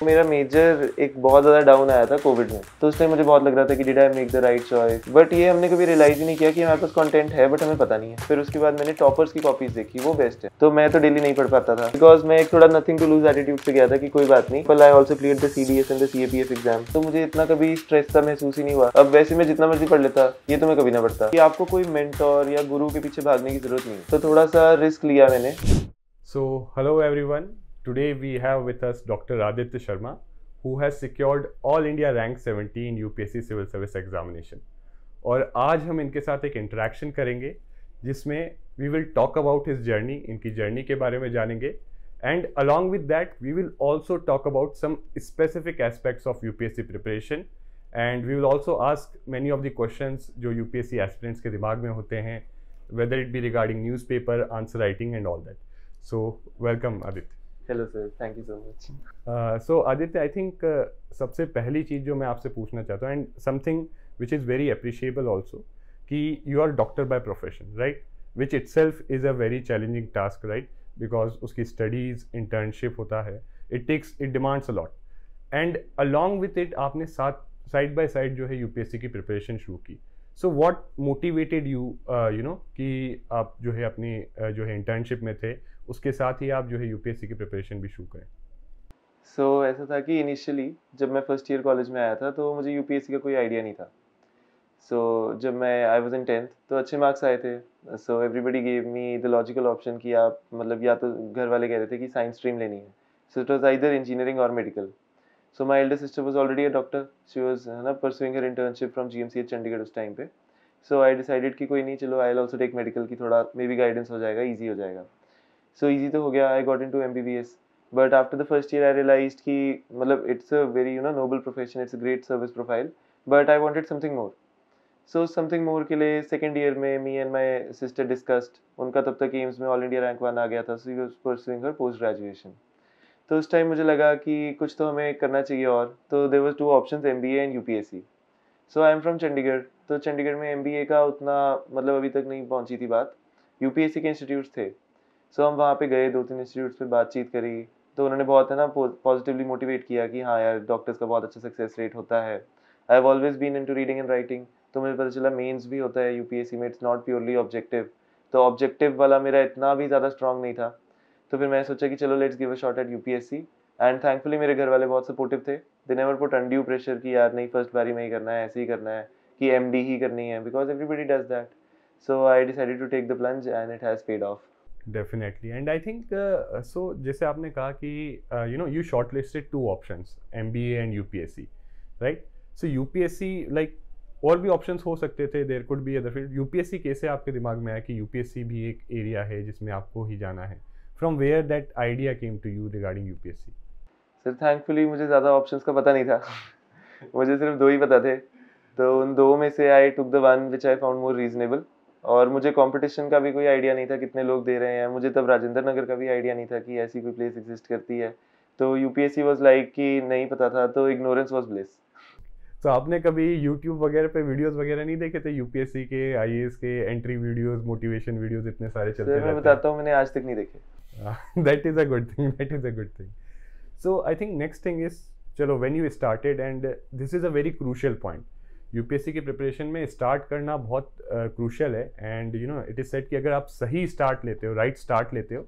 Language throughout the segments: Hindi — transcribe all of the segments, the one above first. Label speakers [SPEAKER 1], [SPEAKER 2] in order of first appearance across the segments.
[SPEAKER 1] मेरा मेजर एक बहुत ज़्यादा डाउन आया था कोविड में, तो उस टाइम मुझे बहुत लग रहा था कि did I make the right choice, but ये हमने कभी रियलाइज़ ही नहीं किया कि हमारे पास कंटेंट है बट हमें पता नहीं है। फिर उसके बाद मैंने टॉपर्स की कॉपीज देखी, वो बेस्ट है। तो मैं तो डेली नहीं पढ़ पाता था बिकॉज मैं एक थोड़ा नथिंग टू लूज एटीट्यूड से गया था कि कोई बात नहीं, पर I also clear the CDS and the CAPF exam, तो मुझे इतना कभी स्ट्रेस सा महसूस ही नहीं हुआ। अब वैसे मैं जितना मर्जी पढ़ लेता, ये तो मैं कभी ना पढ़ता। कि आपको कोई मेंटोर या गुरु के पीछे भागने की जरूरत नहीं, तो थोड़ा सा रिस्क लिया मैंने।
[SPEAKER 2] So, hello everyone. Today we have with us Dr. Aditya Sharma, who has secured All India Rank 70 in UPSC Civil Service Examination. और आज हम इनके साथ एक इंटरेक्शन करेंगे जिसमें we will talk about his journey, इनकी जर्नी के बारे में जानेंगे, and along with that we will also talk about some specific aspects of UPSC preparation, and we will also ask many of the questions जो यूपीएससी एस्पिरेंट्स के दिमाग में होते हैं, whether it be regarding newspaper, answer writing and all that. So, welcome Aditya.
[SPEAKER 1] Hello sir, thank you so much.
[SPEAKER 2] So Aditya, I think सबसे पहली चीज़ जो मैं आपसे पूछना चाहता हूँ, and something which is very appreciable also, कि you are doctor by profession, right, which itself is a very challenging task, right, because उसकी स्टडीज़, इंटर्नशिप होता है, it demands a lot, and along with it आपने साथ साइड बाय साइड जो है यूपीएससी की प्रिपरेशन शुरू की. सो व्हाट मोटिवेटेड यू कि आप जो है अपनी जो है इंटर्नशिप में थे, उसके साथ ही आप जो है यूपीएससी की प्रिपरेशन भी शुरू करें?
[SPEAKER 1] सो ऐसा था कि इनिशियली जब मैं फर्स्ट ईयर कॉलेज में आया था तो मुझे यूपीएससी का कोई आइडिया नहीं था। जब मैं आई वाज इन 10th तो अच्छे मार्क्स आए थे। Everybody gave me the logical option कि आप मतलब या तो घर वाले कह रहे थे कि साइंस स्ट्रीम लेनी है। इट वाज आइदर इंजीनियरिंग और medical. My elder sister was already a doctor. She was है ना pursuing her internship from GMCH Chandigarh उस टाइम पे। आई डिसाइडेड कि कोई नहीं, चलो I will also take medical की, थोड़ा मे बी गाइडेंस हो जाएगा, ईजी हो जाएगा। इजी तो हो गया, I got into MBBS। But after the first year I realised कि मतलब it's a very noble profession, it's a great service profile, but I wanted something more. Something more के लिए सेकेंड ईयर में me and my sister discussed. उनका तब तक एम्स में ऑल इंडिया रैंक 1 आ गया था, so he was pursuing her post graduation. तो उस टाइम मुझे लगा कि कुछ तो हमें करना चाहिए और, तो there was two options, MBA and UPSC। I am from Chandigarh, तो चंडीगढ़ में MBA का उतना मतलब अभी तक नहीं पहुंची थी बात। UPSC के इंस्टीट्यूट्स थे। हम वहाँ पे गए, 2-3 इंस्टीट्यूट्स पे बातचीत करी, तो उन्होंने बहुत है ना पॉजिटिवली मोटिवेट किया कि हाँ यार, डॉक्टर्स का बहुत अच्छा सक्सेस रेट होता है। I have always been into reading and writing, तो मुझे पता चला मेंस भी होता है यूपीएससी में, इट्स नॉट प्योरली ऑब्जेक्टिव। तो ऑब्जेक्टिव वाला मेरा इतना भी ज़्यादा स्ट्रांग नहीं था। तो फिर मैंने सोचा कि चलो let's give a shot at UPSC, and thankfully मेरे घर वाले बहुत सपोर्टिव थे। They never put undue pressure कि यार नहीं फर्स्ट बारी में ही करना है, ऐसे ही करना है, कि MD ही करनी है, because everybody does that. I decided to take the plunge and it has paid off.
[SPEAKER 2] Definitely, and I think so जैसे आपने कहा कि you shortlisted 2 options, MBA and UPSC, right? So UPSC like और भी ऑप्शंस हो सकते थे, there could be other field, UPSC कैसे आपके दिमाग में आया कि UPSC भी एक एरिया है जिसमें आपको ही जाना है? From where that idea came to you regarding UPSC?
[SPEAKER 1] Sir thankfully मुझे ज़्यादा ऑप्शंस का पता नहीं था। मुझे सिर्फ 2 ही पता थे। तो उन 2 में से I took the one which I found more reasonable. और मुझे कंपटीशन का भी कोई आइडिया नहीं था, कितने लोग दे रहे हैं। मुझे तब राजेंद्र नगर का भी आइडिया नहीं था कि ऐसी कोई प्लेस एग्जिस्ट करती है। तो यूपीएससी वाज लाइक कि नहीं पता था, तो इग्नोरेंस वाज ब्लिस।
[SPEAKER 2] तो आपने कभी YouTube वगैरह पे वीडियोस वगैरह नहीं देखे थे UPSC के, IAS के एंट्री वीडियोस, मोटिवेशन वीडियोस इतने सारे चलते
[SPEAKER 1] सर मैं
[SPEAKER 2] रहते
[SPEAKER 1] बताता हूँ, मैंने आज तक नहीं देखे।
[SPEAKER 2] हैं? That is a good thing, that is a good thing. So I think next thing is, चलो when you started, and this is a very crucial point, UPSC की प्रिपरेशन में स्टार्ट करना बहुत क्रूशियल है, एंड इट इज़ सेट कि अगर आप सही स्टार्ट लेते हो, राइट स्टार्ट लेते हो,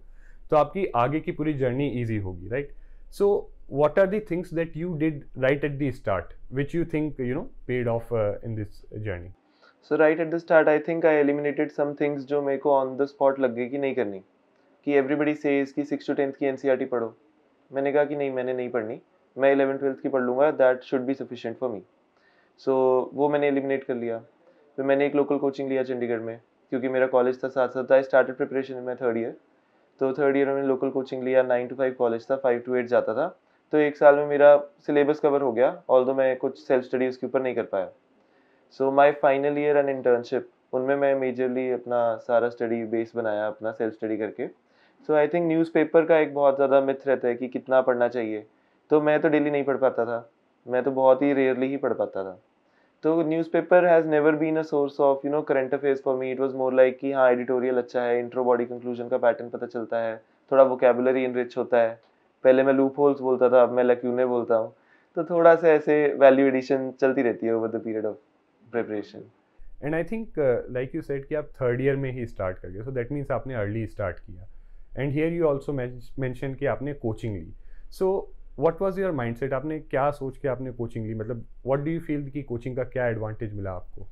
[SPEAKER 2] तो आपकी आगे की पूरी जर्नी ईजी होगी, right? So what are the things that you did right at the start which you think paid off in this journey?
[SPEAKER 1] Right at the start I think I eliminated some things जो मेरे को ऑन द स्पॉट लग गई कि नहीं करनी। कि एवरीबडी सेज कि 6 to 10th की एनसीईआरटी पढ़ो। मैंने कहा कि नहीं, मैंने नहीं पढ़नी, मैं 11th-12th की पढ़ लूँगा, that should be sufficient for me. वो मैंने एलिमिनेट कर लिया। फिर मैंने एक लोकल कोचिंग लिया चंडीगढ़ में, क्योंकि मेरा कॉलेज था साथ साथ। I started preparation in my 3rd year. तो 3rd ईयर में मैंने लोकल कोचिंग लिया। 9 to 5 कॉलेज था, 5 to 8 जाता था। तो 1 साल में मेरा सिलेबस कवर हो गया, ऑल्दो मैं कुछ सेल्फ स्टडी उसके ऊपर नहीं कर पाया। My final year and internship, उनमें मैं मेजरली अपना सारा स्टडी बेस बनाया अपना सेल्फ स्टडी करके। आई थिंक न्यूज़पेपर का एक बहुत ज़्यादा मिथ रहता है कि कितना पढ़ना चाहिए। तो मैं तो डेली नहीं पढ़ पाता था, मैं तो बहुत ही रेयरली ही पढ़ पाता था। तो newspaper has never been a source of current affairs for me. It was more like कि हाँ एडिटोरियल अच्छा है, इंट्रो बॉडी कंक्लूजन का पैटर्न पता चलता है, थोड़ा वोकेबुलरी इनरिच होता है, पहले मैं लूप होल्स बोलता था, अब मैं लैक्यूने बोलता हूँ। तो थोड़ा सा ऐसे वैल्यू एडिशन चलती रहती है over the period of preparation.
[SPEAKER 2] And I think like you said कि आप थर्ड ईयर में ही स्टार्ट कर गए, सो दैट मीन्स आपने अर्ली स्टार्ट किया। And here you also mention कि आपने कोचिंग ली। So what was your mindset, आपने क्या सोच के आपने कोचिंग ली, मतलब व्हाट डू यू फील कि कोचिंग का क्या एडवांटेज मिला आपको?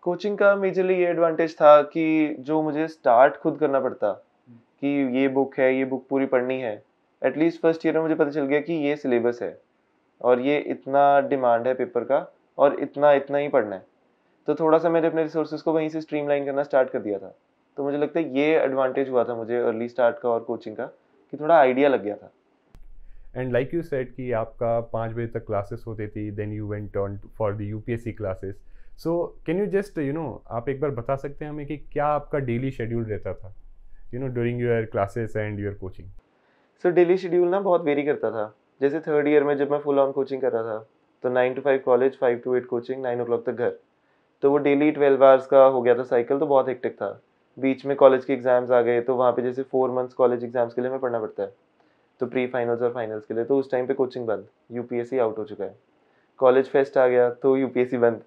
[SPEAKER 1] कोचिंग का मेजरली ये एडवांटेज था कि जो मुझे स्टार्ट खुद करना पड़ता कि ये बुक है, ये बुक पूरी पढ़नी है। एटलीस्ट फर्स्ट ईयर में मुझे पता चल गया कि ये सिलेबस है और ये इतना डिमांड है पेपर का और इतना इतना ही पढ़ना है। तो थोड़ा सा मैंने अपने रिसोर्सेज को वहीं से स्ट्रीमलाइन करना स्टार्ट कर दिया था। तो मुझे लगता है ये एडवांटेज हुआ था मुझे अर्ली स्टार्ट का और कोचिंग का, कि थोड़ा आइडिया लग गया था।
[SPEAKER 2] एंड लाइक यू सेड कि आपका 5 बजे तक क्लासेस होती थी, then you went on for the UPSC classes. So can you just आप एक बार बता सकते हैं हमें कि क्या आपका डेली शेड्यूल रहता था during your classes and your coaching?
[SPEAKER 1] So daily schedule ना बहुत वेरी करता था। जैसे थर्ड ईयर में जब मैं फुल ऑन कोचिंग कर रहा था, तो 9 to 5 college, 5 to 8 coaching, 9 o'clock तक घर। तो वो डेली 12 आवर्स का हो गया था साइकिल, तो बहुत हेक्टिक था। बीच में कॉलेज के एग्जाम्स आ गए, तो वहाँ पे जैसे 4 मंथ्स कॉलेज एग्जाम्स के लिए हमें पढ़ना पड़ता है, तो प्री फाइनल्स और फाइनल्स के लिए। तो उस टाइम पे कोचिंग बंद, यूपीएससी आउट हो चुका है। कॉलेज फेस्ट आ गया तो यूपीएससी बंद।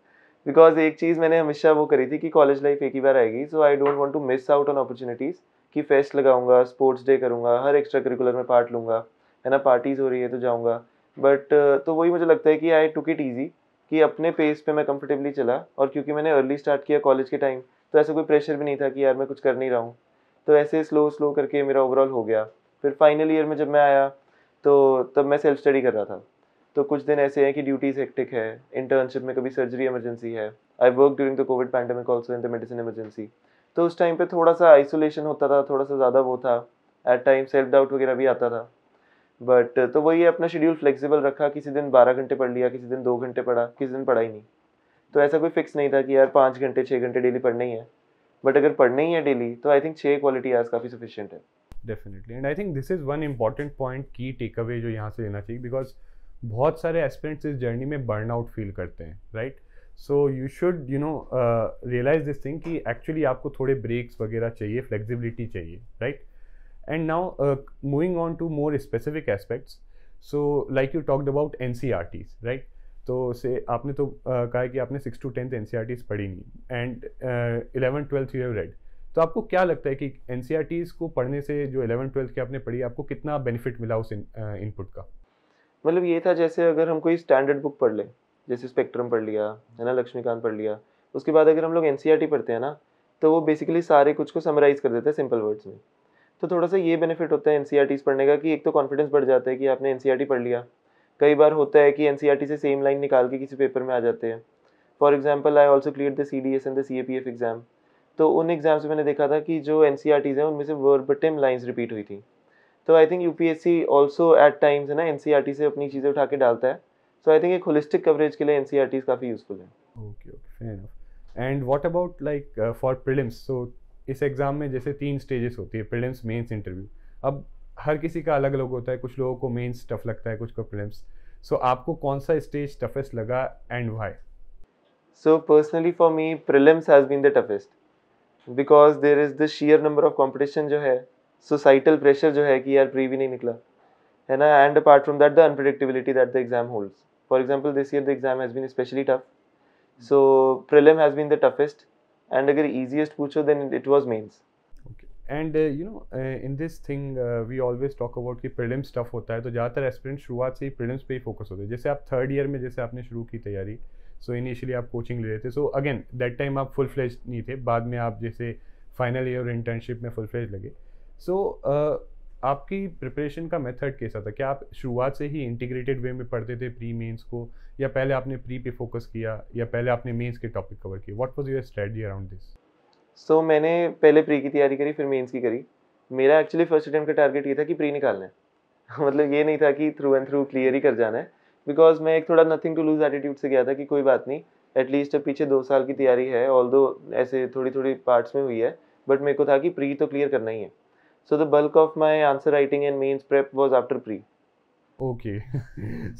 [SPEAKER 1] बिकॉज एक चीज़ मैंने हमेशा वो करी थी कि कॉलेज लाइफ एक ही बार आएगी, so I don't want to miss out on opportunities कि फेस्ट लगाऊंगा, स्पोर्ट्स डे करूंगा, हर एक्स्ट्रा करिकुलर में पार्ट लूंगा, है ना, पार्टीज़ हो रही है तो जाऊंगा। बट तो वही मुझे लगता है कि आई टुक इट ईजी, कि अपने पेस पे मैं कंफर्टेबली चला। और क्योंकि मैंने अर्ली स्टार्ट किया कॉलेज के टाइम, तो ऐसा कोई प्रेशर भी नहीं था कि यार मैं कुछ कर नहीं रहा हूँ। तो ऐसे स्लो स्लो करके मेरा ओवरऑल हो गया। फिर फाइनल ईयर में जब मैं आया, तो तब मैं सेल्फ स्टडी कर रहा था। तो कुछ दिन ऐसे हैं कि ड्यूटीज़ हेक्टिक है, इंटर्नशिप में कभी सर्जरी इमरजेंसी है। I work during the Covid pandemic also in the medicine emergency. तो उस टाइम पे थोड़ा सा आइसोलेशन होता था, थोड़ा सा ज़्यादा वो था, एट टाइम सेल्फ डाउट वगैरह भी आता था। बट तो वही अपना शेड्यूल फ्लेक्सिबल रखा, किसी दिन 12 घंटे पढ़ लिया, किसी दिन 2 घंटे पढ़ा, किसी दिन पढ़ा ही नहीं। तो ऐसा कोई फिक्स नहीं था कि यार 5 घंटे 6 घंटे डेली पढ़ने ही है। बट अगर पढ़ने ही है डेली, तो आई थिंक 6 क्वालिटी आवर्स काफ़ी सफिशिएंट है।
[SPEAKER 2] Definitely, and I think this is one important point, की टेक अवे जो यहाँ से लेना चाहिए, बिकॉज बहुत सारे एस्पिरेंट्स इस जर्नी में बर्न आउट फील करते हैं, right? So you should realise this thing कि एक्चुअली आपको थोड़े ब्रेक्स वगैरह चाहिए, फ्लेक्सिबिलिटी चाहिए, right? And now moving on to more specific aspects, so like you talked about NCERTs, right? तो से आपने तो कहा है कि आपने 6 to 10th एनसीईआरटीज पढ़ी नहीं, and 11th 12th you have read. तो आपको क्या लगता है कि एनसीईआरटीज को पढ़ने से जो 11th 12th की आपने पढ़ी, आपको कितना बेनिफिट मिला उस इनपुट का?
[SPEAKER 1] मतलब ये था, जैसे अगर हम कोई स्टैंडर्ड बुक पढ़ लें, जैसे स्पेक्ट्रम पढ़ लिया, है ना, लक्ष्मीकांत पढ़ लिया, उसके बाद अगर हम लोग एनसीईआरटी पढ़ते हैं ना, तो वो बेसिकली सारे कुछ को समराइज़ कर देता है सिंपल वर्ड्स में। तो थोड़ा सा ये बेनिफिट होता है एनसीईआरटीज़ पढ़ने का, कि एक तो कॉन्फिडेंस बढ़ जाता है कि आपने एनसीईआरटी पढ़ लिया। कई बार होता है कि एनसीईआरटी से सेम लाइन निकाल के किसी पेपर में आ जाते हैं। For example, I also clear the CDS and the CAPF exam. तो उन एग्जाम्स में मैंने देखा था कि जो एनसीईआरटीज़ हैं उनमें से वर्बटिम लाइन्स रिपीट हुई थी। तो I think UPSC also eight times, है ना, एनसीईआरटी से अपनी चीज़ें उठा के डालता है। सो आई थिंक एक होलिस्टिक कवरेज के लिए एनसीईआरटीज़ काफ़ी यूजफुल है।
[SPEAKER 2] Okay okay, fair enough. And what about like for prelims? So इस एग्ज़ाम में जैसे 3 स्टेजेस होती है, प्रीलिम्स, मेंस, इंटरव्यू। अब हर किसी का अलग अलग होता है, कुछ लोगों को मेंस टफ लगता है, कुछ को प्रीलिम्स। सो आपको कौन सा स्टेज टफेस्ट लगा and why?
[SPEAKER 1] So personally for me prelims has been the toughest, because there is the sheer number of competition जो है, सोसाइटल प्रेशर जो है कि यार प्री भी नहीं निकला, है ना, and apart from that the unpredictability that the exam holds. For example, this year the exam has been specially tough, so prelim has been the toughest, and अगर ईजिएस्ट पूछो then it was mains.
[SPEAKER 2] And in this thing we always talk about कि प्रीलिम्स टफ होता है, तो ज़्यादातर एस्पिरेंट शुरुआत से ही प्रीलिम्स पे ही फोकस होते हैं। जैसे आप थर्ड ईयर में जैसे आपने शुरू की तैयारी, सो इनिशियली आप कोचिंग ले रहे थे, सो अगेन दैट टाइम आप फुल फ्लेज नहीं थे, बाद में आप जैसे फाइनल ईयर और इंटर्नशिप में फुल फ्लेज लगे। सो आपकी प्रिपरेशन का मेथड कैसा था? क्या आप शुरुआत से ही इंटीग्रेटेड वे में पढ़ते थे प्री मेंस को, या पहले आपने प्री पे फोकस किया, या पहले आपने मेंस के टॉपिक कवर किए? What was your strategy around this?
[SPEAKER 1] So मैंने पहले प्री की तैयारी करी, फिर मेंस की करी। मेरा एक्चुअली फर्स्ट अटेम्प्ट का टारगेट ये था कि प्री निकालना है। मतलब ये नहीं था कि थ्रू एंड थ्रू क्लियर ही कर जाना है, बिकॉज मैं एक थोड़ा नथिंग टू लूज एटीट्यूड से गया था कि कोई बात नहीं, एटलीस्ट अब पीछे 2 साल की तैयारी है, ऑल्दो ऐसे थोड़ी थोड़ी पार्ट्स में हुई है, बट मेरे को था कि प्री तो क्लियर करना ही है। So the bulk of my answer writing and mains prep was after pre.
[SPEAKER 2] Okay,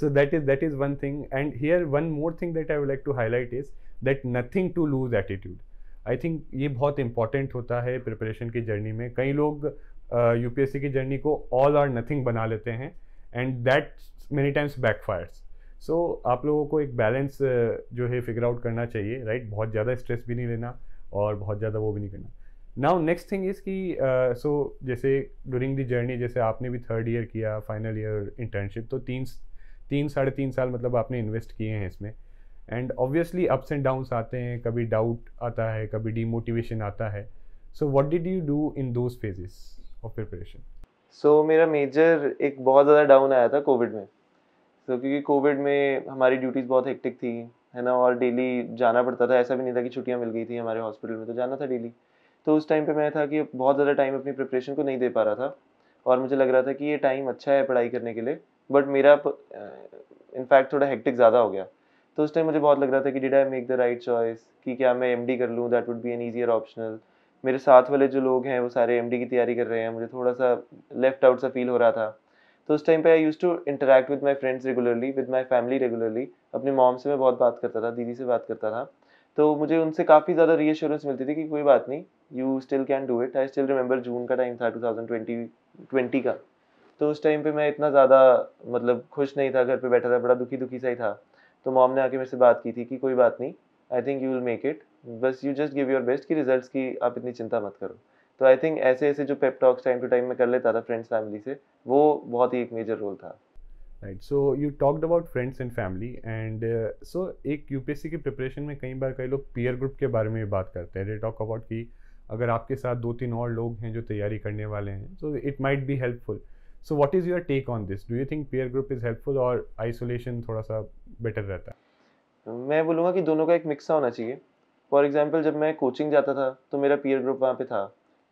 [SPEAKER 2] so that is one thing, and here one more thing that I would like to highlight is that nothing to lose attitude. I think ये बहुत important होता है प्रिपरेशन की जर्नी में। कई लोग यूपीएससी की जर्नी को ऑल और नथिंग बना लेते हैं and that many times backfires. So आप लोगों को एक बैलेंस जो है फिगर आउट करना चाहिए, राइट? बहुत ज़्यादा स्ट्रेस भी नहीं लेना और बहुत ज़्यादा वो भी नहीं करना। नाउ नेक्स्ट थिंग इज़ कि सो जैसे ड्यूरिंग द जर्नी, जैसे आपने भी 3rd ईयर किया, फाइनल ईयर इंटर्नशिप, तो 3 साढ़े 3 साल मतलब आपने इन्वेस्ट किए हैं इसमें, and obviously ups and downs आते हैं, कभी डाउट आता है, कभी डीमोटिवेशन आता है। So what did you do in those phases of preparation?
[SPEAKER 1] So मेरा मेजर एक बहुत ज़्यादा डाउन आया था कोविड में। क्योंकि कोविड में हमारी ड्यूटीज़ बहुत हेक्टिक थी, है ना, और डेली जाना पड़ता था। ऐसा भी नहीं था कि छुट्टियां मिल गई थी हमारे हॉस्पिटल में, तो जाना था डेली। तो उस टाइम पे मैं था कि बहुत ज़्यादा टाइम अपनी प्रिपरेशन को नहीं दे पा रहा था, और मुझे लग रहा था कि ये टाइम अच्छा है पढ़ाई करने के लिए, बट मेरा इनफैक्ट थोड़ा हेक्टिक ज़्यादा हो गया। तो उस टाइम मुझे बहुत लग रहा था कि did I make the right choice, कि क्या मैं एमडी कर लूँ, that would be N easier optional. मेरे साथ वाले जो लोग हैं वो सारे एमडी की तैयारी कर रहे हैं, मुझे थोड़ा सा लेफ्ट आउट सा फील हो रहा था। तो उस टाइम पे I used to interact with my friends regularly, with my family regularly. अपनी मॉम से मैं बहुत बात करता था, दीदी से बात करता था। तो मुझे उनसे काफ़ी ज़्यादा रीअश्योरेंस मिलती थी कि कोई बात नहीं, you still can do it. I still remember June का टाइम था 2020 का। तो उस टाइम पे मैं इतना ज़्यादा मतलब खुश नहीं था, घर पे बैठा था, बड़ा दुखी दुखी सा ही था। तो मॉम ने आके मेरे से बात की थी कि कोई बात नहीं, I think you will make it, बस you just give your best, कि रिजल्ट्स की आप इतनी चिंता मत करो। तो आई थिंक ऐसे ऐसे जो पेप टॉक्स टाइम टू टाइम मैं कर लेता था फ्रेंड्स फैमिली से, वो बहुत ही एक मेजर रोल था।
[SPEAKER 2] Right, so you talked about friends and family, and so एक यूपीएससी की प्रिपरेशन में कई बार कई लोग पीयर ग्रुप के बारे में भी बात करते हैं। दे टॉक अबाउट कि अगर आपके साथ 2-3 और लोग हैं जो तैयारी करने वाले हैं, so it might be helpful. So what is your take on this? Do you think peer group is helpful और आइसोलेशन थोड़ा सा बेटर रहता है?
[SPEAKER 1] मैं बोलूँगा कि दोनों का एक मिक्स होना चाहिए। फॉर एग्जांपल जब मैं कोचिंग जाता था तो मेरा पीयर ग्रुप वहाँ पे था,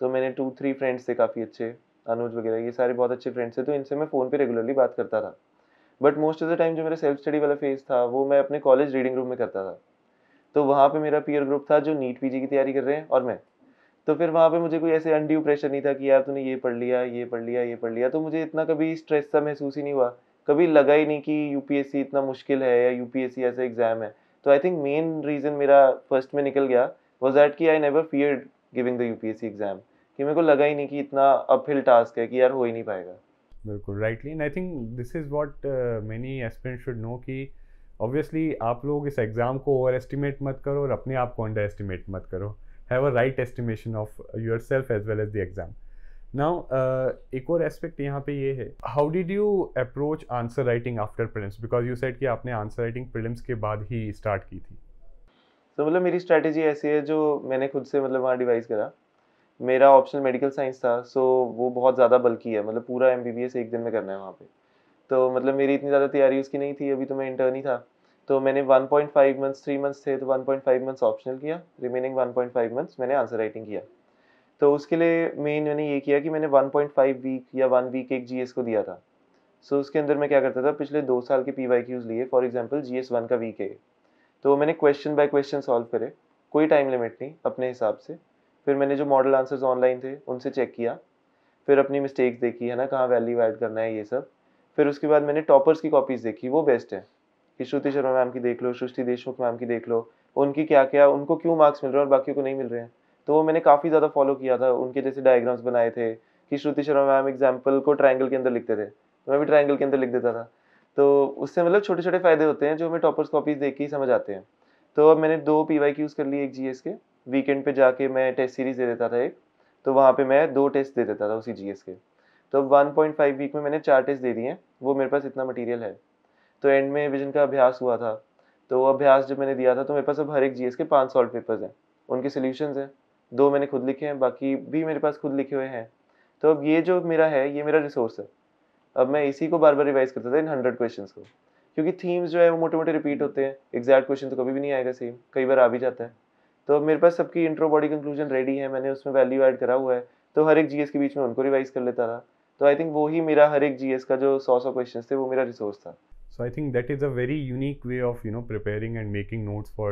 [SPEAKER 1] तो मैंने 2-3 फ्रेंड्स थे काफ़ी अच्छे, अनुज वगैरह, ये सारे बहुत अच्छे फ्रेंड्स थे, तो इनसे मैं फ़ोन पे रेगुलरली बात करता था। But most of the time जो मेरा सेल्फ स्टडी वाला फेज़ था वो मैं अपने कॉलेज रीडिंग रूम में करता था। तो वहाँ पे मेरा पीयर ग्रुप था जो नीट पीजी की तैयारी कर रहे हैं, और मैं। तो फिर वहाँ पे मुझे कोई ऐसे अनड्यू प्रेशर नहीं था कि यार तूने ये पढ़ लिया, ये पढ़ लिया, ये पढ़ लिया। तो मुझे इतना कभी स्ट्रेस सा महसूस ही नहीं हुआ। कभी लगा ही नहीं कि यूपीएससी इतना मुश्किल है या यूपीएससी ऐसा एग्ज़ाम है। तो आई थिंक मेन रीज़न मेरा फर्स्ट में निकल गया वाज़ दैट कि I never feared giving the UPSC exam, कि मेरे को लगा ही नहीं कि इतना अपहिल टास्क है कि यार हो ही नहीं पाएगा।
[SPEAKER 2] बिल्कुल rightly, and I think this is what many aspirants should know कि ऑब्वियसली आप लोग इस एग्ज़ाम को ओवर एस्टिमेट मत करो और अपने आप को अंडर एस्टिमेट मत करो। Have a right estimation of yourself as well as the exam. Now एक और एस्पेक्ट यहाँ पे ये है, how did you approach answer writing after prelims? Because you said कि आपने आंसर राइटिंग प्रीलिम्स के बाद ही स्टार्ट की थी।
[SPEAKER 1] तो मतलब मेरी स्ट्रैटेजी ऐसी है जो मैंने खुद से मतलब वहाँ डिवाइस करा। मेरा ऑप्शनल मेडिकल साइंस था, सो वो बहुत ज़्यादा बल्की है, मतलब पूरा एमबीबीएस एक दिन में करना है वहाँ पे। तो मतलब मेरी इतनी ज़्यादा तैयारी उसकी नहीं थी, अभी तो मैं इंटर्न ही था। तो मैंने 1.5 मंथ्स, 3 मंथ्स थे तो 1.5 मंथ्स ऑप्शनल किया, रिमेनिंग 1.5 मंथ्स मैंने आंसर राइटिंग किया। तो उसके लिए मेन मैंने ये किया कि मैंने 1.5 वीक या 1 वीक एक जीएस को दिया था। सो उसके अंदर मैं क्या करता था, पिछले 2 साल के पीवाईक्यूज लिए, फॉर एग्जांपल जीएस 1 का वीक है, तो मैंने क्वेश्चन बाय क्वेश्चन सॉल्व करे, कोई टाइम लिमिट नहीं, अपने हिसाब से। फिर मैंने जो मॉडल आंसर्स ऑनलाइन थे उनसे चेक किया, फिर अपनी मिस्टेक्स देखी, है ना, कहाँ वैल्यू ऐड करना है, ये सब। फिर उसके बाद मैंने टॉपर्स की कॉपीज़ देखी, वो बेस्ट है, कि श्रुति शर्मा मैम की देख लो, सृष्टि देशमुख मैम की देख लो, उनकी क्या क्या, उनको क्यों मार्क्स मिल रहे हैं और बाकियों को नहीं मिल रहे हैं। तो वो मैंने काफ़ी ज़्यादा फॉलो किया था, उनके जैसे डायग्राम्स बनाए थे कि श्रुति शर्मा मैम एग्जाम्पल को ट्राइंगल के अंदर लिखते थे, तो मैं भी ट्राइंगल के अंदर लिख देता था। तो उससे मतलब छोटे छोटे फ़ायदे होते हैं जो हमें टॉपर्स कॉपीज़ देख के ही समझ आते हैं। तो अब मैंने 2 पीवाईक्यूज़ कर लिए एक जीएस के, वीकेंड पे जाके मैं टेस्ट सीरीज़ दे देता था एक, तो वहाँ पे मैं 2 टेस्ट दे देता था उसी जीएस के। तो 1.5 वीक में मैंने 4 टेस्ट दे दिए हैं, वो मेरे पास इतना मटेरियल है। तो एंड में विजन का अभ्यास हुआ था, तो अभ्यास जब मैंने दिया था तो मेरे पास अब हर एक जीएस के 5 सॉल्व पेपर्स हैं, उनके सॉल्यूशंस हैं। 2 मैंने खुद लिखे हैं, बाकी भी मेरे पास खुद लिखे हुए हैं। तो अब ये जो मेरा है, ये मेरा रिसोर्स है। अब मैं इसी को बार-बार रिवाइज़ करता था इन 100 क्वेश्चंस को, क्योंकि थीम्स जो है वो मोटे-मोटे रिपीट होते हैं, एग्जैक्ट क्वेश्चन तो कभी भी नहीं आएगा सेम, कई बार आ भी जाता है। तो अब मेरे पास सबकी इंट्रो, बॉडी, कंक्लूजन रेडी है, मैंने उसमें वैल्यू ऐड करा हुआ है, तो हर एक जीएस के बीच में उनको रिवाइज़ कर लेता था। तो आई थिंक वो ही मेरा हर एक जीएस का जो 100 क्वेश्चंस थे, वो मेरा रिसोर्स था।
[SPEAKER 2] So I think that is a very unique way of preparing and making notes for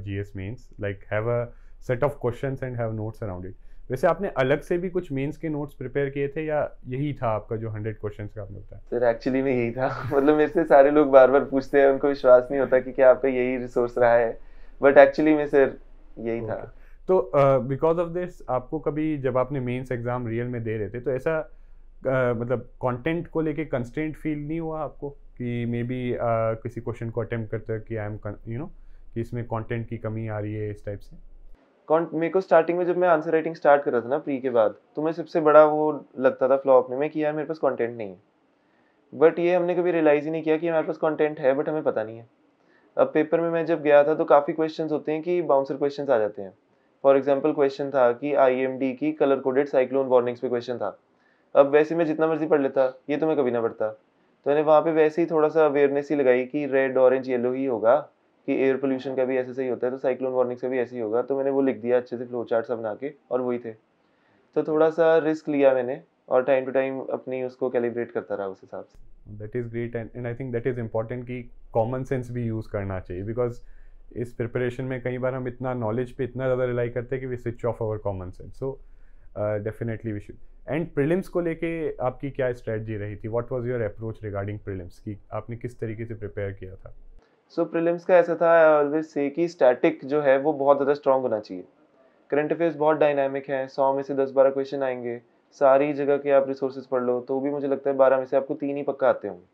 [SPEAKER 2] GS mains. Like have a set of questions and have notes around it. वैसे आपने अलग से भी कुछ मेंस के नोट्स प्रिपेयर किए थे या यही था आपका जो 100 क्वेश्चंस का आपने बताया?
[SPEAKER 1] सर एक्चुअली में यही था मतलब मेरे से सारे लोग बार-बार पूछते हैं, उनको विश्वास नहीं होता कि क्या आपका यही रिसोर्स रहा है, बट एक्चुअली में सर यही था।
[SPEAKER 2] तो बिकॉज ऑफ दिस आपको कभी जब आपने मेंस एग्जाम रियल में दे रहे थे तो ऐसा मतलब कंटेंट को लेके कंस्ट्रेंट फील नहीं हुआ आपको कि मे बी किसी क्वेश्चन को अटेम्प्ट करते कि आई एम कि इसमें कंटेंट की कमी आ रही है इस टाइप से?
[SPEAKER 1] मेरे को स्टार्टिंग में जब मैं आंसर राइटिंग स्टार्ट कर रहा था ना प्री के बाद, तो मैं सबसे बड़ा वो लगता था फ्लॉ अपने में कि यार मेरे पास कंटेंट नहीं है। बट ये हमने कभी रियलाइज़ ही नहीं किया कि हमारे पास कंटेंट है बट हमें पता नहीं है। अब पेपर में मैं जब गया था तो काफ़ी क्वेश्चंस होते हैं कि बाउंसर क्वेश्चंस आ जाते हैं। फॉर एग्जांपल क्वेश्चन था कि आईएमडी की कलर कोडेड साइक्लोन वार्निंग्स पे क्वेश्चन था। अब वैसे मैं जितना मर्जी पढ़ लेता, ये तो मैं कभी ना पढ़ता। तो मैंने वहाँ पे वैसे ही थोड़ा सा अवेयरनेस ही लगाई कि रेड ऑरेंज येलो ही होगा, कि एयर पोल्यूशन का भी ऐसे सही होता है तो साइक्लोन वार्निंग्स का भी ऐसे ही होगा। तो मैंने वो लिख दिया अच्छे से फ्लो चार्ट सब बना के, और वही थे। तो थोड़ा सा रिस्क लिया मैंने, और टाइम टू टाइम अपनी उसको कैलिब्रेट करता रहा उस हिसाब से।
[SPEAKER 2] That is great and I think that is important कि कॉमन सेंस भी यूज़ करना चाहिए, बिकॉज इस प्रिपरेशन में कई बार हम इतना नॉलेज पे इतना ज़्यादा रिलाई करते हैं कि we switch off our common sense. So definitely we should. And prelims को लेके आपकी क्या स्ट्रेटजी रही थी? What was your approach regarding prelims की आपने किस तरीके से प्रिपेयर किया था?
[SPEAKER 1] सो प्रीलिम्स का ऐसा था, आई ऑलवेज से कि स्टैटिक जो है वो बहुत ज़्यादा स्ट्रांग होना चाहिए। करंट अफेयर्स बहुत डायनामिक है, 100 में से 10-12 क्वेश्चन आएंगे। सारी जगह के आप रिसोर्सेज पढ़ लो तो भी मुझे लगता है 12 में से आपको 3 ही पक्का आते होंगे,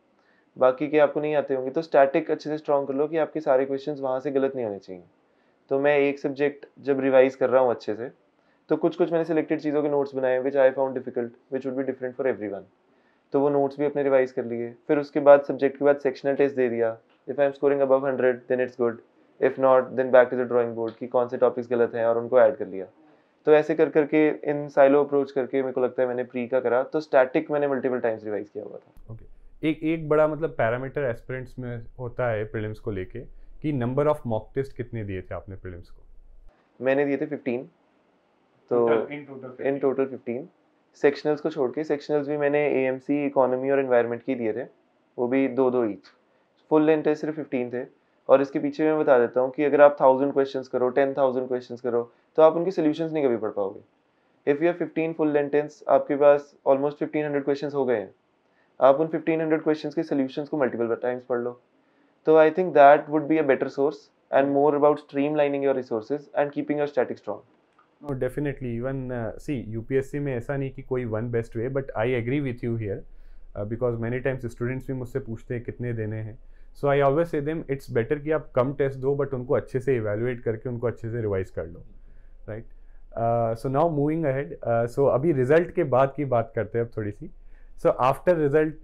[SPEAKER 1] बाकी के आपको नहीं आते होंगे। तो स्टैटिक अच्छे से स्ट्रांग कर लो कि आपके सारे क्वेश्चंस वहाँ से गलत नहीं होने चाहिए। तो मैं एक सब्जेक्ट जब रिवाइज कर रहा हूँ अच्छे से, तो कुछ कुछ मैंने सिलेक्टेड चीज़ों के नोट्स बनाए which I found difficult which would be different for everyone. तो वो नोट्स भी अपने रिवाइज कर लिए। फिर उसके बाद सब्जेक्ट के बाद सेक्शनल टेस्ट दे दिया। If I am scoring above 100 then it's good, if not then back to the drawing board कि कौन से टॉपिक्स गलत हैं और उनको ऐड कर लिया। तो ऐसे कर करके इन साइलो अप्रोच करके मेरे को लगता है मैंने प्री का करा। तो स्टैटिक मैंने मल्टीपल टाइम्स रिवाइज किया हुआ था।
[SPEAKER 2] ओके। एक बड़ा मतलब पैरामीटर एस्पिरेंट्स में होता है प्रीलिम्स को लेके कि नंबर ऑफ मॉक टेस्ट कितने दिए थे आपने प्रीलिम्स को?
[SPEAKER 1] मैंने दिए थे 15। तो इन टोटल 15 सेक्शनल्स को छोड़ के। सेक्शनल्स भी मैंने एएमसी, इकोनॉमी और एनवायरनमेंट की दिए थे, वो भी 2-2 ईच। फुल लेंथ टेस्ट सिर्फ 15 थे। और इसके पीछे मैं बता देता हूँ कि अगर आप 1000 क्वेश्चंस करो, 10,000 क्वेश्चंस करो, तो आप उनके सॉल्यूशंस नहीं कभी पढ़ पाओगे। If you have 15 full length test, आपके पास ऑलमोस्ट 1500 क्वेश्चंस हो गए हैं। आप उन 1500 क्वेश्चंस के सॉल्यूशंस को मल्टीपल टाइम्स पढ़ लो। तो I think that would be a better source and more about streamlining your resources and keeping your static strong.
[SPEAKER 2] No, definitely. Even see, UPSC में ऐसा नहीं कि कोई one best way, but I agree with you here because many times students भी मुझसे पूछते हैं कितने देने हैं। So I always say them it's better कि आप कम टेस्ट दो बट उनको अच्छे से इवेलुएट करके उनको अच्छे से रिवाइज कर लो, right? So now moving ahead, so अभी रिजल्ट के बाद की बात करते हैं अब थोड़ी सी। सो आफ्टर रिजल्ट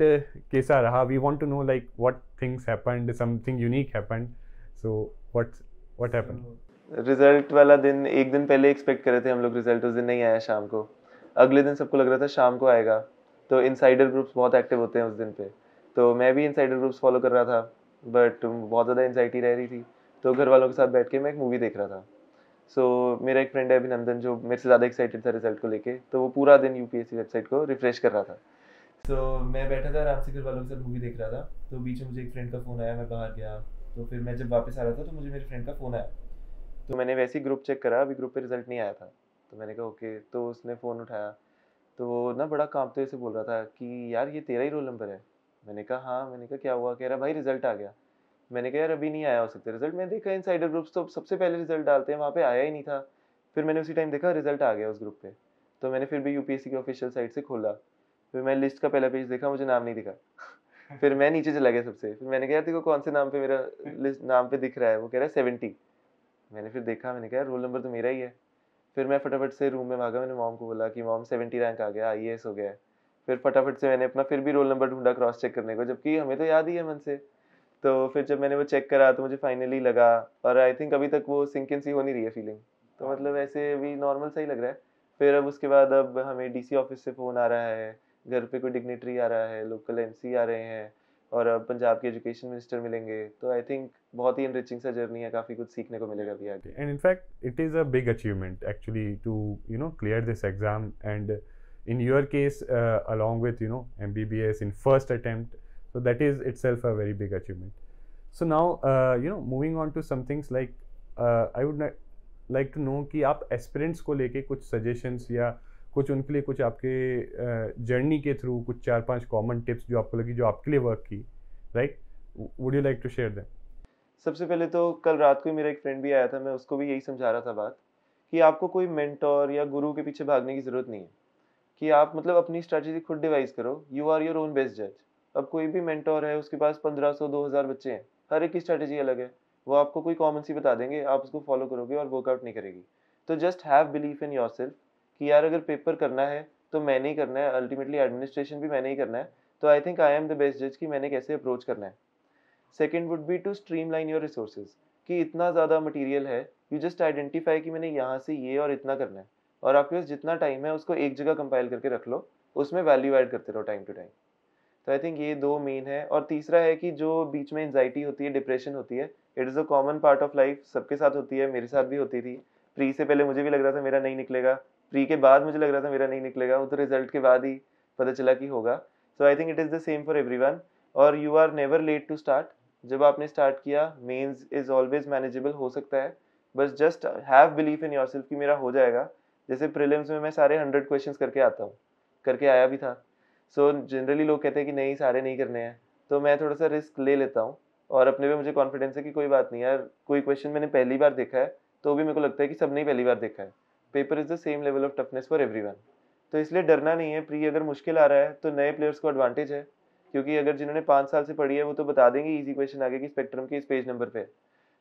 [SPEAKER 2] कैसा रहा? We want to know like what things happened, something unique happened, so what happened?
[SPEAKER 1] Result वाला दिन एक दिन पहले एक्सपेक्ट कर रहे थे हम लोग, रिजल्ट उस दिन नहीं आया शाम को। अगले दिन सबको लग रहा था शाम को आएगा। तो इनसाइडर ग्रुप्स बहुत एक्टिव होते हैं उस दिन पे, तो मैं भी इनसाइडर ग्रुप्स फॉलो कर रहा था, बट बहुत ज़्यादा एंजाइटी रह रही थी। तो घर वालों के साथ बैठ के मैं एक मूवी देख रहा था। मेरा एक फ्रेंड है अभिनंदन, जो मेरे से ज़्यादा एक्साइटेड था रिजल्ट को लेके, तो वो पूरा दिन यूपीएससी वेबसाइट को रिफ्रेश कर रहा था। मैं बैठा था आराम से घर वालों के साथ मूवी देख रहा था। तो बीच में मुझे एक फ्रेंड का फ़ोन आया, मैं बाहर गया। तो फिर मैं जब वापस आ रहा था तो मुझे मेरे फ्रेंड का फ़ोन आया। तो मैंने वैसे ही ग्रुप चेक करा, अभी ग्रुप पे रिजल्ट नहीं आया था। तो मैंने कहा ओके। तो उसने फ़ोन उठाया, तो वो ना बड़ा कांपते हुए से बोल रहा था कि यार ये तेरा ही रोल नंबर है। मैंने कहा हाँ। मैंने कहा क्या हुआ? कह रहा भाई रिजल्ट आ गया। मैंने कहा यार अभी नहीं आया हो सकता रिजल्ट। मैं देखा इनसाइडर ग्रुप्स तो सबसे पहले रिजल्ट डालते हैं, वहाँ पे आया ही नहीं था। फिर मैंने उसी टाइम देखा रिजल्ट आ गया उस ग्रुप पे। तो मैंने फिर भी यूपीएससी की ऑफिशियल साइट से खोला। फिर मैं लिस्ट का पहला पेज देखा, मुझे नाम नहीं दिखा। फिर मैं नीचे चला गया सबसे। फिर मैंने कहा यार देखो कौन से नाम पे मेरा लिस्ट नाम पे दिख रहा है? वो कह रहा है 70। मैंने फिर देखा, मैंने कहा रोल नंबर तो मेरा ही है। फिर मैं फटाफट से रूम में भागा, मैंने मॉम को बोला कि मॉम 70 रैंक आ गया, आईएएस हो गया है। फिर फटाफट से मैंने अपना फिर भी रोल नंबर ढूंढा क्रॉस चेक करने को, जबकि हमें तो याद ही है मन से। तो फिर जब मैंने वो चेक करा तो मुझे फाइनली लगा। और आई थिंक अभी तक वो सिंक इन सी हो नहीं रही है फीलिंग। तो मतलब ऐसे अभी नॉर्मल सा ही लग रहा है। फिर अब उसके बाद अब हमें डीसी ऑफिस से फ़ोन आ रहा है, घर पे कोई डिग्नेटरी आ रहा है, लोकल एमसी आ रहे हैं, और अब पंजाब के एजुकेशन मिनिस्टर मिलेंगे। तो आई थिंक बहुत ही इनरिचिंग सा जर्नी है, काफ़ी कुछ सीखने को मिलेगा अभी आगे।
[SPEAKER 2] And in fact it is a big achievement actually to clear this exam, and in your case along with MBBS in first attempt, so that is itself a very big achievement. So now moving on to some things like I would like to know कि आप aspirants को लेके कुछ suggestions या कुछ उनके लिए कुछ आपके जर्नी के थ्रू कुछ 4-5 कॉमन टिप्स जो आपको लगी जो आपके लिए वर्क की, right? Would you like to share them?
[SPEAKER 1] सबसे पहले तो कल रात को ही मेरा एक फ्रेंड भी आया था, मैं उसको भी यही समझा रहा था बात कि आपको कोई मेंटोर या गुरु के पीछे भागने की ज़रूरत नहीं है, कि आप मतलब अपनी स्ट्रैटेजी खुद डिवाइस करो, you are your own best जज। अब कोई भी मेंटोर है, उसके पास 1500 2000 बच्चे हैं, हर एक की स्ट्रैटेजी अलग है, वो आपको कोई कॉमन सी बता देंगे, आप उसको फॉलो करोगे और वर्कआउट नहीं करेगी। तो just have belief in yourself कि यार अगर पेपर करना है तो मैंने ही करना है, अल्टीमेटली एडमिनिस्ट्रेशन भी मैंने ही करना है, तो I think I am the best जज कि मैंने कैसे अप्रोच करना है। Second would be to streamline your resources, कि इतना ज़्यादा मटेरियल है, यू जस्ट आइडेंटिफाई कि मैंने यहाँ से ये और इतना करना है, और आपके पास जितना टाइम है उसको एक जगह कंपाइल करके रख लो, उसमें वैल्यू ऐड करते रहो टाइम टू टाइम। तो आई थिंक ये दो मेन है। और तीसरा है कि जो बीच में एंजाइटी होती है, डिप्रेशन होती है, it is a common part of life, सबके साथ होती है, मेरे साथ भी होती थी। प्री से पहले मुझे भी लग रहा था मेरा नहीं निकलेगा, प्री के बाद मुझे लग रहा था मेरा नहीं निकलेगा, वो तो रिजल्ट के बाद ही पता चला कि होगा। So I think it is the same for everyone. और you are never late to start. जब आपने स्टार्ट किया, मेंस इज ऑलवेज मैनेजेबल, हो सकता है, बस just have belief in yourself कि मेरा हो जाएगा। जैसे प्रीलिम्स में मैं सारे 100 क्वेश्चंस करके आता हूँ, करके आया भी था। सो जनरली लोग कहते हैं कि नहीं सारे नहीं करने हैं, तो मैं थोड़ा सा रिस्क ले लेता हूँ, और अपने पे मुझे कॉन्फिडेंस है कि कोई बात नहीं यार, कोई क्वेश्चन मैंने पहली बार देखा है तो भी मेरे को लगता है कि सबने ही पहली बार देखा है। Paper is the same level of toughness for everyone. तो इसलिए डरना नहीं है। प्री अगर मुश्किल आ रहा है तो नए प्लेयर्स को एडवांटेज है, क्योंकि अगर जिन्होंने 5 साल से पढ़ी है वो तो बता देंगे इजी क्वेश्चन आगे की स्पेक्ट्रम के इस पेज नंबर पे।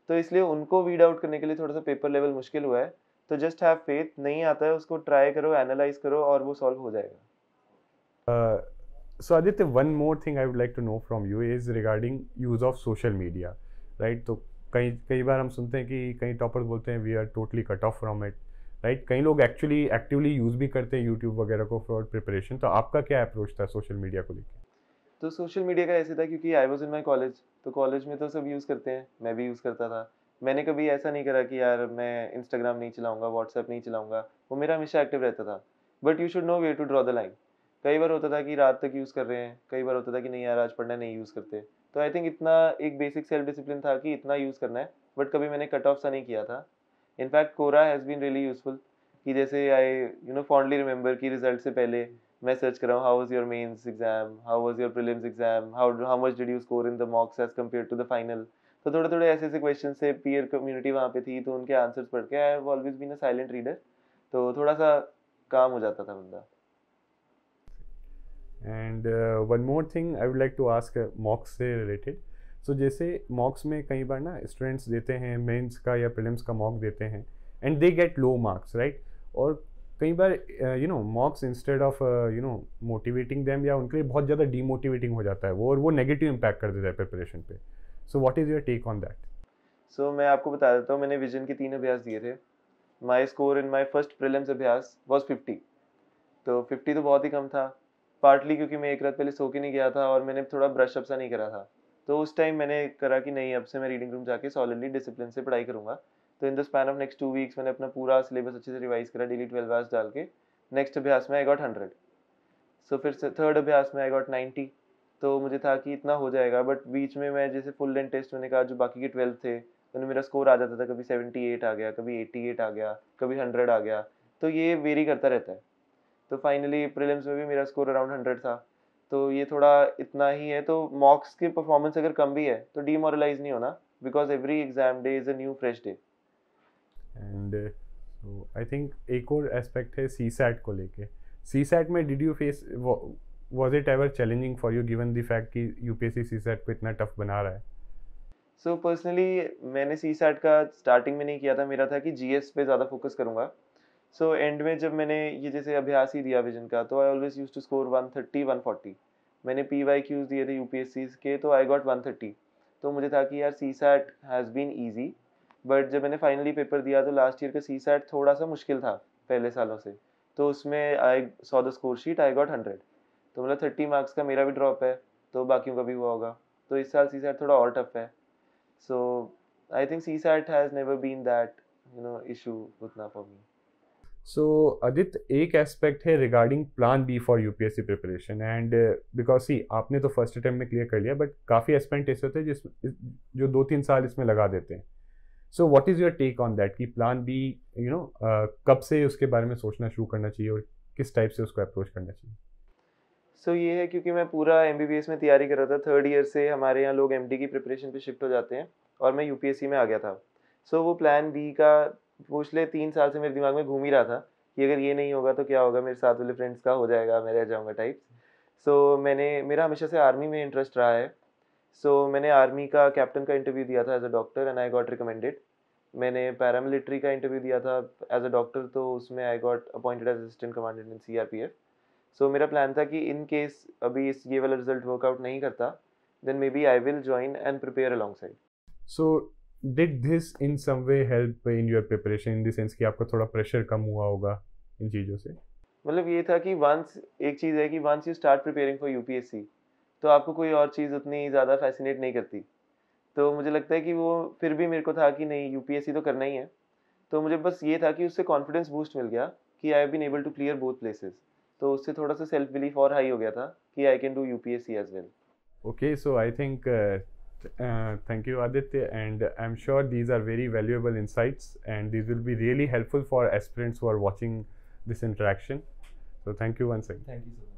[SPEAKER 1] तो इसलिए उनको वीड आउट करने के लिए थोड़ा सा पेपर लेवल मुश्किल हुआ है। तो जस्ट हैव फेथ, नहीं आता है उसको ट्राई करो, एनालाइज करो, और वो सॉल्व हो जाएगा।
[SPEAKER 2] So Aditya, one more thing I would like to know from you is regarding use of social media, right? तो कई कई बार हम सुनते हैं कि कई टॉपर्स बोलते हैं we are totally cut off from it, right? कई लोग एक्चुअली एक्टिवली यूज़ भी करते हैं यूट्यूब वगैरह को फॉर प्रिपरेशन। तो आपका क्या अप्रोच था सोशल मीडिया को लेकर?
[SPEAKER 1] तो सोशल मीडिया का ऐसे था, क्योंकि I was in my college, तो कॉलेज में तो सब यूज़ करते हैं, मैं भी यूज़ करता था। मैंने कभी ऐसा नहीं करा कि यार मैं इंस्टाग्राम नहीं चलाऊंगा, व्हाट्सएप नहीं चलाऊंगा, वो मेरा हमेशा एक्टिव रहता था। But you should know way to draw the line. कई बार होता था कि रात तक यूज़ कर रहे हैं, कई बार होता था कि नहीं यार आज पढ़ना नहीं यूज़ करते। तो आई थिंक इतना एक बेसिक सेल्फ डिसिप्लिन था कि इतना यूज़ करना है, बट कभी मैंने कट ऑफ सा नहीं किया था। In fact Quora has been really useful, कि जैसे आई फॉन्डली रिमेंबर कि रिजल्ट से पहले मैं सर्च कर रहा हूँ, how was your mains exam, how was your prelims exam, how much did you score in the mocks as compare to the final. तो थोड़े थोड़े ऐसे ऐसे क्वेश्चन से पीयर कम्युनिटी वहाँ पे थी, तो उनके आंसर्स पढ़ के I have always been a silent reader, तो थोड़ा सा काम हो जाता था बंदा।
[SPEAKER 2] And one more thing I would like to ask mocks से रिलेटेड। सो जैसे मॉक्स में कई बार ना स्टूडेंट्स देते हैं मेंस का या प्रीलिम्स का मॉक देते हैं and they get low marks, right? और कई बार mocks instead of motivating them या उनके लिए बहुत ज़्यादा डीमोटिवेटिंग हो जाता है वो, और वो नेगेटिव इम्पैक्ट कर देता है प्रिपरेशन पे। So what is your take on that?
[SPEAKER 1] So मैं आपको बता देता हूँ, मैंने विजन के 3 अभ्यास दिए थे। माई score in my first prelims अभ्यास वॉज 50। तो 50 तो बहुत ही कम था, पार्टली क्योंकि मैं एक रात पहले सो के नहीं गया था और मैंने थोड़ा ब्रश अप सा नहीं करा था। तो उस टाइम मैंने करा कि नहीं, अब से मैं रीडिंग रूम जाके सॉलिडली डिसिप्लिन से पढ़ाई करूंगा। तो in the span of next 2 weeks मैंने अपना पूरा सिलेबस अच्छे से रिवाइज करा, डेली 12 आवर्स डाल के। नेक्स्ट अभ्यास में आई गॉट 100। सो फिर से थर्ड अभ्यास में आई गॉट 90। तो मुझे था कि इतना हो जाएगा, बट बीच में मैं जैसे फुल लेंथ टेस्ट मैंने कहा, जो बाकी के 12 थे उनमें मेरा स्कोर आ जाता था, कभी 78 आ गया, कभी 88 आ गया, कभी 100 आ गया। तो ये वेरी करता रहता है। तो फाइनली प्रीलिम्स में भी मेरा स्कोर अराउंड 100 था। तो ये थोड़ा इतना ही है। तो मॉक्स की परफॉर्मेंस अगर कम भी है तो डीमोरलाइज नहीं होना, because every exam day is a new fresh day.
[SPEAKER 2] And so I think एक और एस्पेक्ट है सी सैट को लेके। सी सैट में did you face, was it ever challenging for you given the fact कि यूपीएससी सी सैट को इतना टफ बना रहा है?
[SPEAKER 1] सो पर्सनली मैंने सी सैट का स्टार्टिंग में नहीं किया था, मेरा था कि जीएस पे ज़्यादा फोकस करूँगा। सो एंड में जब मैंने ये जैसे अभ्यास ही दिया विजन का, तो I always use to score 130 140। मैंने PYQs दिए थे यूपीएससी के, तो आई गॉट 130। तो मुझे था कि यार CSAT has been easy. But जब मैंने फाइनली पेपर दिया तो लास्ट ईयर का सी सैट थोड़ा सा मुश्किल था पहले सालों से। तो उसमें I saw the score sheet, I got 100। तो मतलब 30 मार्क्स का मेरा भी ड्रॉप है, तो बाकियों का भी हुआ होगा। तो इस साल सी सैट थोड़ा और टफ है। So I think CSAT has never been that issue उतना फॉर मी।
[SPEAKER 2] सो आदित्य, एक एस्पेक्ट है regarding plan B for UPSC preparation, and because see आपने तो फर्स्ट अटेम्प्ट में क्लियर कर लिया, बट काफ़ी एस्पेक्ट ऐसे होते हैं जो 2-3 साल इसमें लगा देते हैं। So what is your take on that कि प्लान बी कब से उसके बारे में सोचना शुरू करना चाहिए और किस टाइप से उसको अप्रोच करना चाहिए?
[SPEAKER 1] सो ये है, क्योंकि मैं पूरा MBBS में तैयारी कर रहा था, थर्ड ईयर से हमारे यहाँ लोग MD की प्रिपरेशन पे शिफ्ट हो जाते हैं, और मैं यूपीएससी में आ गया था। सो वो प्लान बी का पिछले 3 साल से मेरे दिमाग में घूम ही रहा था कि अगर ये नहीं होगा तो क्या होगा, मेरे साथ वाले फ्रेंड्स का हो जाएगा, मैं रह जाऊँगा टाइप्स। सो मेरा हमेशा से आर्मी में इंटरेस्ट रहा है। सो मैंने आर्मी का कैप्टन का इंटरव्यू दिया था as a doctor and I got recommended. मैंने पैरामिलिट्री का इंटरव्यू दिया था एज़ अ डॉक्टर, तो उसमें I got appointed as assistant commandant in CRPF. So मेरा प्लान था कि इन केस अभी ये वाला रिजल्ट वर्कआउट नहीं करता, then maybe I will join and prepare alongside.
[SPEAKER 2] So did this in some way help in your preparation, in the sense कि आपका थोड़ा प्रेशर कम हुआ होगा इन चीज़ों से?
[SPEAKER 1] मतलब ये था कि एक चीज़ है कि once you start preparing for UPSC, तो आपको कोई और चीज़ उतनी ज़्यादा फैसिनेट नहीं करती। तो मुझे लगता है कि वो फिर भी मेरे को था कि नहीं, यूपीएससी तो करना ही है। तो मुझे बस ये था कि उससे कॉन्फिडेंस बूस्ट मिल गया कि I have been able to clear both places. तो उससे थोड़ा सा सेल्फ बिलीफ और हाई हो गया था कि I can do UPSC as well.
[SPEAKER 2] Okay, so I think thank you, Aditya, and I'm sure these are very valuable insights, and these will be really helpful for aspirants who are watching this interaction. So thank you once again.
[SPEAKER 1] Thank you so much.